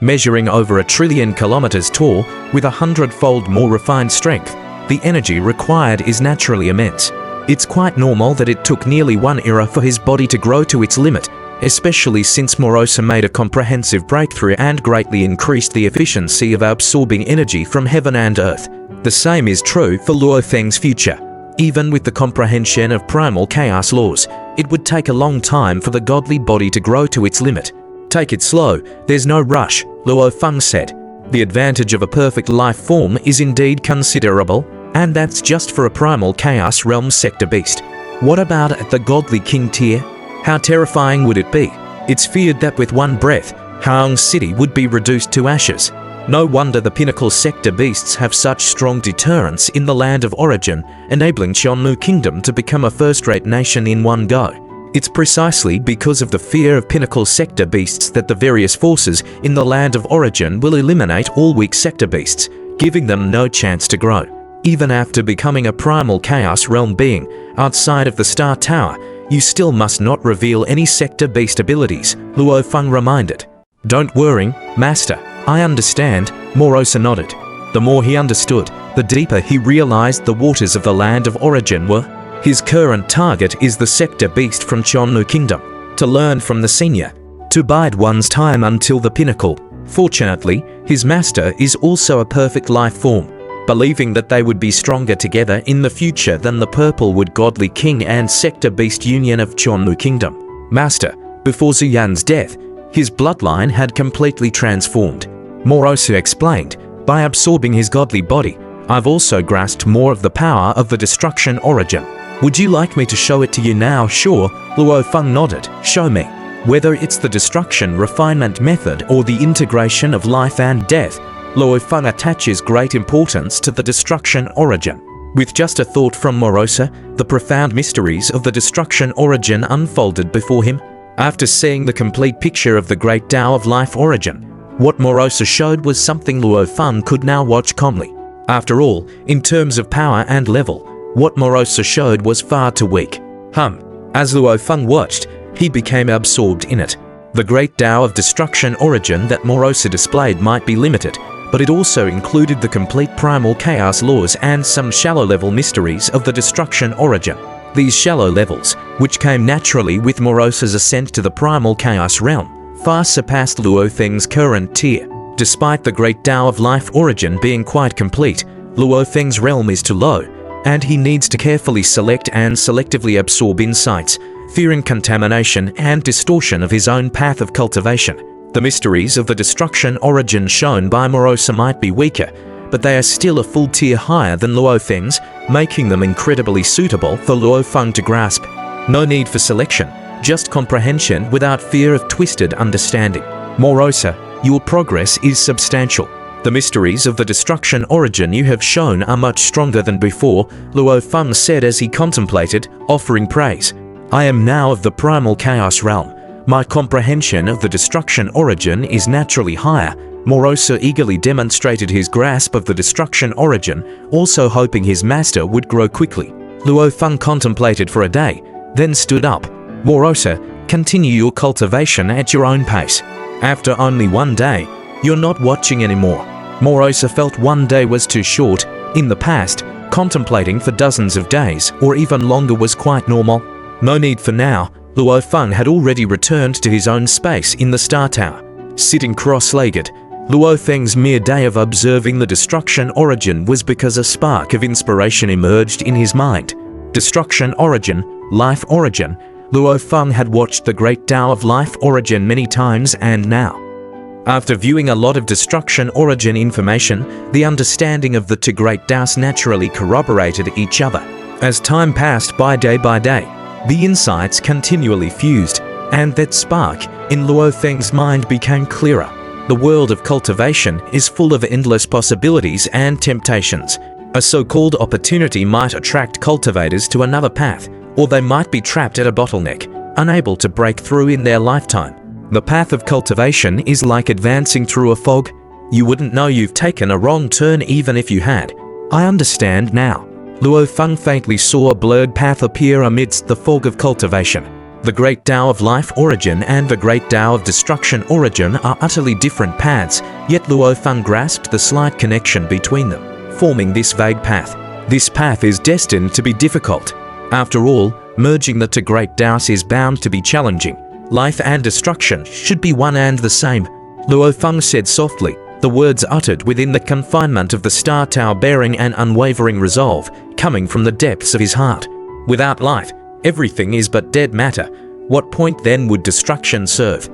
Measuring over 1 trillion kilometers tall, with 100-fold more refined strength, the energy required is naturally immense. It's quite normal that it took nearly 1 era for his body to grow to its limit, especially since Morosa made a comprehensive breakthrough and greatly increased the efficiency of absorbing energy from heaven and earth. The same is true for Luo Feng's future. Even with the comprehension of primal chaos laws, it would take a long time for the godly body to grow to its limit. Take it slow, there's no rush, Luo Feng said. The advantage of a perfect life form is indeed considerable, and that's just for a primal chaos realm sector beast. What about at the godly king tier? How terrifying would it be? It's feared that with one breath, Haong City would be reduced to ashes. No wonder the pinnacle sector beasts have such strong deterrence in the land of origin, enabling Xiongnu Kingdom to become a first-rate nation in one go. It's precisely because of the fear of pinnacle sector beasts that the various forces in the land of origin will eliminate all weak sector beasts, giving them no chance to grow. Even after becoming a primal chaos realm being outside of the Star Tower, you still must not reveal any sector beast abilities, Luo Feng reminded. Don't worry, Master. I understand, Morosa nodded. The more he understood, the deeper he realized the waters of the land of origin were. His current target is the sector beast from Xiongnu Kingdom, to learn from the senior, to bide one's time until the pinnacle. Fortunately, his master is also a perfect life form, believing that they would be stronger together in the future than the purple-wood godly king and sector beast union of Xiongnu Kingdom. Master, before Zuyan's death, his bloodline had completely transformed. Morosa explained, by absorbing his godly body, I've also grasped more of the power of the destruction origin. Would you like me to show it to you now? Sure, Luo Feng nodded. Show me. Whether it's the destruction refinement method or the integration of life and death, Luo Feng attaches great importance to the destruction origin. With just a thought from Morosa, the profound mysteries of the destruction origin unfolded before him. After seeing the complete picture of the great Tao of life origin, what Morosa showed was something Luo Feng could now watch calmly. After all, in terms of power and level, what Morosa showed was far too weak. As Luo Feng watched, he became absorbed in it. The great Tao of destruction origin that Morosa displayed might be limited, but it also included the complete primal chaos laws and some shallow-level mysteries of the destruction origin. These shallow levels, which came naturally with Morosa's ascent to the primal chaos realm, far surpassed Luo Feng's current tier. Despite the great Tao of life origin being quite complete, Luo Feng's realm is too low, and he needs to carefully select and selectively absorb insights, fearing contamination and distortion of his own path of cultivation. The mysteries of the destruction origin shown by Morosa might be weaker, but they are still a full tier higher than Luo Feng's, making them incredibly suitable for Luo Feng to grasp. No need for selection, just comprehension without fear of twisted understanding. Morosa, your progress is substantial. The mysteries of the destruction origin you have shown are much stronger than before, Luo Feng said as he contemplated, offering praise. I am now of the primal chaos realm. My comprehension of the destruction origin is naturally higher. Morosa eagerly demonstrated his grasp of the destruction origin, also hoping his master would grow quickly. Luo Feng contemplated for a day, then stood up. Morosa, continue your cultivation at your own pace. After only one day, you're not watching anymore. Morosa felt one day was too short. In the past, contemplating for dozens of days or even longer was quite normal. No need for now. Luo Feng had already returned to his own space in the Star Tower. Sitting cross-legged, Luo Feng's mere day of observing the destruction origin was because a spark of inspiration emerged in his mind. Destruction origin, life origin. Luo Feng had watched the great Tao of life origin many times, and now, after viewing a lot of destruction origin information, the understanding of the two great Taos naturally corroborated each other. As time passed by day, the insights continually fused, and that spark in Luo Feng's mind became clearer. The world of cultivation is full of endless possibilities and temptations. A so-called opportunity might attract cultivators to another path, or they might be trapped at a bottleneck, unable to break through in their lifetime. The path of cultivation is like advancing through a fog. You wouldn't know you've taken a wrong turn even if you had. I understand now. Luo Feng faintly saw a blurred path appear amidst the fog of cultivation. The Great Tao of Life origin and the Great Tao of Destruction origin are utterly different paths, yet Luo Feng grasped the slight connection between them, forming this vague path. This path is destined to be difficult. After all, merging the two Great Taos is bound to be challenging. Life and destruction should be one and the same, Luo Feng said softly, the words uttered within the confinement of the Star Tao bearing an unwavering resolve, coming from the depths of his heart. Without life, everything is but dead matter. What point then would destruction serve?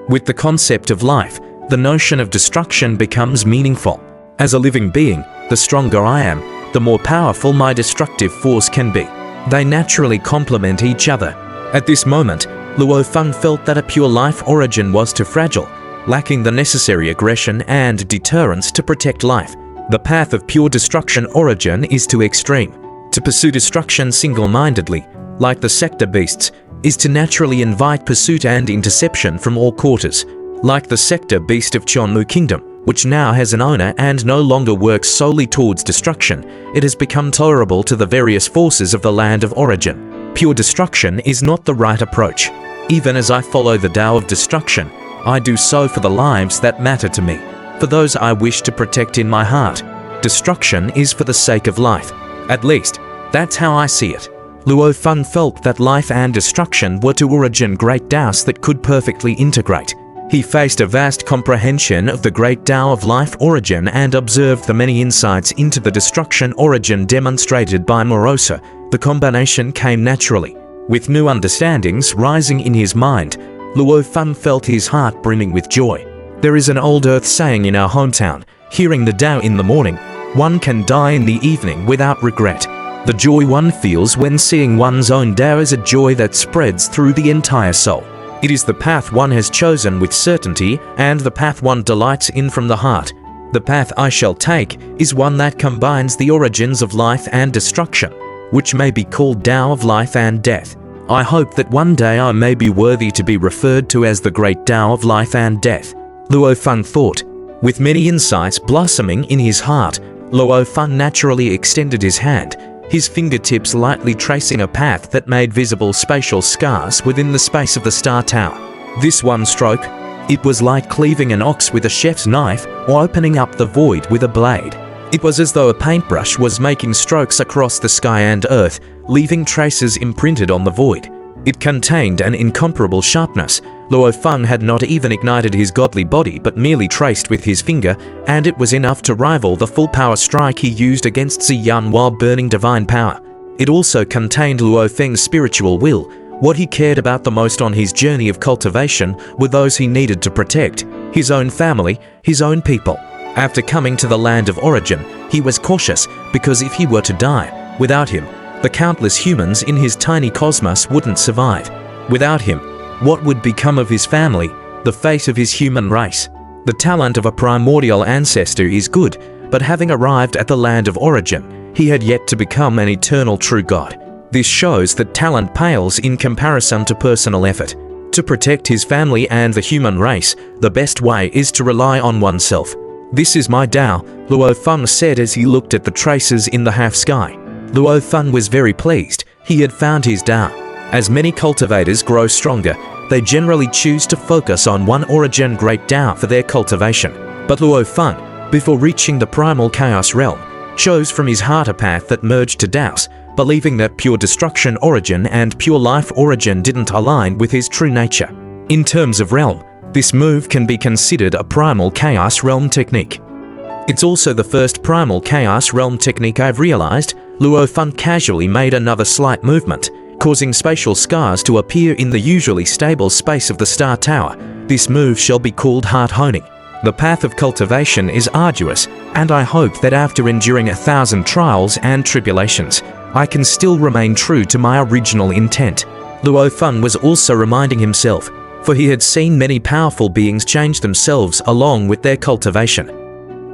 With the concept of life, the notion of destruction becomes meaningful. As a living being, the stronger I am, the more powerful my destructive force can be. They naturally complement each other. At this moment, Luo Feng felt that a pure life origin was too fragile, lacking the necessary aggression and deterrence to protect life. The path of pure destruction origin is too extreme. To pursue destruction single-mindedly, like the sector beasts, is to naturally invite pursuit and interception from all quarters. Like the sector beast of Chonmu Kingdom, which now has an owner and no longer works solely towards destruction, it has become tolerable to the various forces of the land of origin. Pure destruction is not the right approach. Even as I follow the Tao of destruction, I do so for the lives that matter to me, for those I wish to protect in my heart. Destruction is for the sake of life. At least, that's how I see it. Luo Feng felt that life and destruction were two origin Great Taos that could perfectly integrate. He faced a vast comprehension of the Great Tao of Life origin and observed the many insights into the destruction origin demonstrated by Morosa. The combination came naturally. With new understandings rising in his mind, Luo Feng felt his heart brimming with joy. There is an old earth saying in our hometown, hearing the Tao in the morning, one can die in the evening without regret. The joy one feels when seeing one's own Tao is a joy that spreads through the entire soul. It is the path one has chosen with certainty and the path one delights in from the heart. The path I shall take is one that combines the origins of life and destruction, which may be called Tao of life and death. I hope that one day I may be worthy to be referred to as the Great Tao of life and death, Luo Feng thought. With many insights blossoming in his heart, Luo Feng naturally extended his hand, his fingertips lightly tracing a path that made visible spatial scars within the space of the Star Tower. This one stroke, it was like cleaving an ox with a chef's knife or opening up the void with a blade. It was as though a paintbrush was making strokes across the sky and earth, leaving traces imprinted on the void. It contained an incomparable sharpness. Luo Feng had not even ignited his godly body but merely traced with his finger, and it was enough to rival the full power strike he used against Ziyan while burning divine power. It also contained Luo Feng's spiritual will. What he cared about the most on his journey of cultivation were those he needed to protect, his own family, his own people. After coming to the land of origin, he was cautious because if he were to die, without him, the countless humans in his tiny cosmos wouldn't survive. Without him, what would become of his family, the fate of his human race? The talent of a primordial ancestor is good, but having arrived at the land of origin, he had yet to become an eternal true god. This shows that talent pales in comparison to personal effort. To protect his family and the human race, the best way is to rely on oneself. This is my Tao, Luo Feng said as he looked at the traces in the half-sky. Luo Feng was very pleased. He had found his Tao. As many cultivators grow stronger, they generally choose to focus on one origin Great Tao for their cultivation. But Luo Feng, before reaching the primal chaos realm, chose from his heart a path that merged to Taos, believing that pure destruction origin and pure life origin didn't align with his true nature. In terms of realm, this move can be considered a primal chaos realm technique. It's also the first primal chaos realm technique I've realized. Luo Feng casually made another slight movement, causing spatial scars to appear in the usually stable space of the Star Tower. This move shall be called heart honing. The path of cultivation is arduous, and I hope that after enduring 1,000 trials and tribulations, I can still remain true to my original intent. Luo Feng was also reminding himself, for he had seen many powerful beings change themselves along with their cultivation.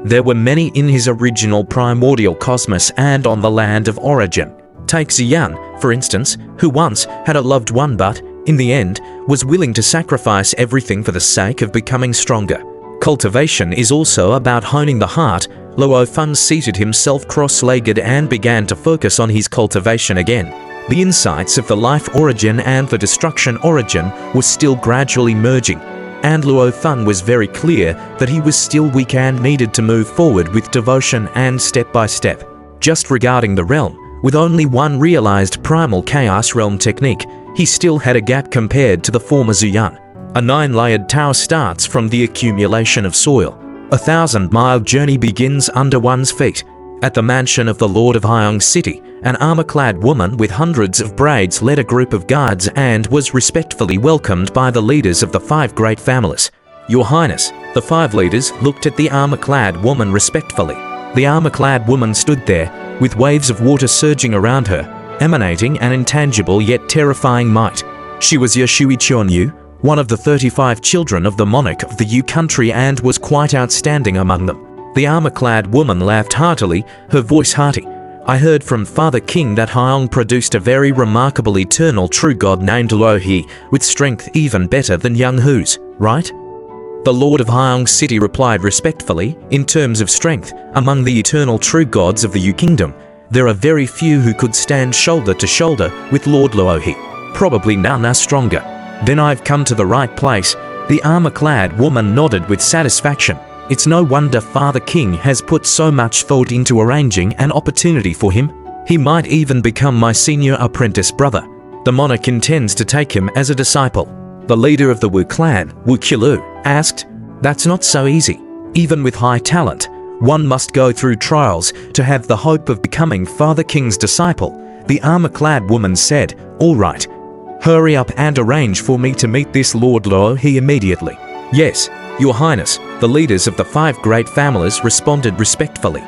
There were many in his original primordial cosmos and on the land of origin. Take Ziyan, for instance, who once had a loved one but, in the end, was willing to sacrifice everything for the sake of becoming stronger. Cultivation is also about honing the heart. Luo Feng seated himself cross-legged and began to focus on his cultivation again. The insights of the life origin and the destruction origin were still gradually merging, and Luo Feng was very clear that he was still weak and needed to move forward with devotion and step by step. Just regarding the realm, with only one realized primal chaos realm technique, he still had a gap compared to the former Zuyan. A 9-layered tower starts from the accumulation of soil. A 1,000-mile journey begins under one's feet. At the mansion of the Lord of Hyong City, an armor-clad woman with hundreds of braids led a group of guards and was respectfully welcomed by the leaders of the 5 great families. Your Highness, the 5 leaders looked at the armor-clad woman respectfully. The armor-clad woman stood there, with waves of water surging around her, emanating an intangible yet terrifying might. She was Yashui Chonyu, one of the 35 children of the monarch of the Yu country, and was quite outstanding among them. The armor-clad woman laughed heartily, her voice hearty. I heard from Father King that Hyong produced a very remarkable eternal true god named Luo He, with strength even better than Young Hu's, right? The Lord of Hyong City replied respectfully, in terms of strength, among the eternal true gods of the Yu Kingdom, there are very few who could stand shoulder to shoulder with Lord Luo He. Probably none are stronger. Then I've come to the right place. The armor-clad woman nodded with satisfaction. It's no wonder Father King has put so much thought into arranging an opportunity for him. He might even become my senior apprentice brother. The monarch intends to take him as a disciple. The leader of the Wu clan, Wu Qilu, asked, That's not so easy. Even with high talent, one must go through trials to have the hope of becoming Father King's disciple. The armor-clad woman said, All right. Hurry up and arrange for me to meet this Lord Luo He immediately. Yes, Your Highness, the leaders of the 5 great families responded respectfully.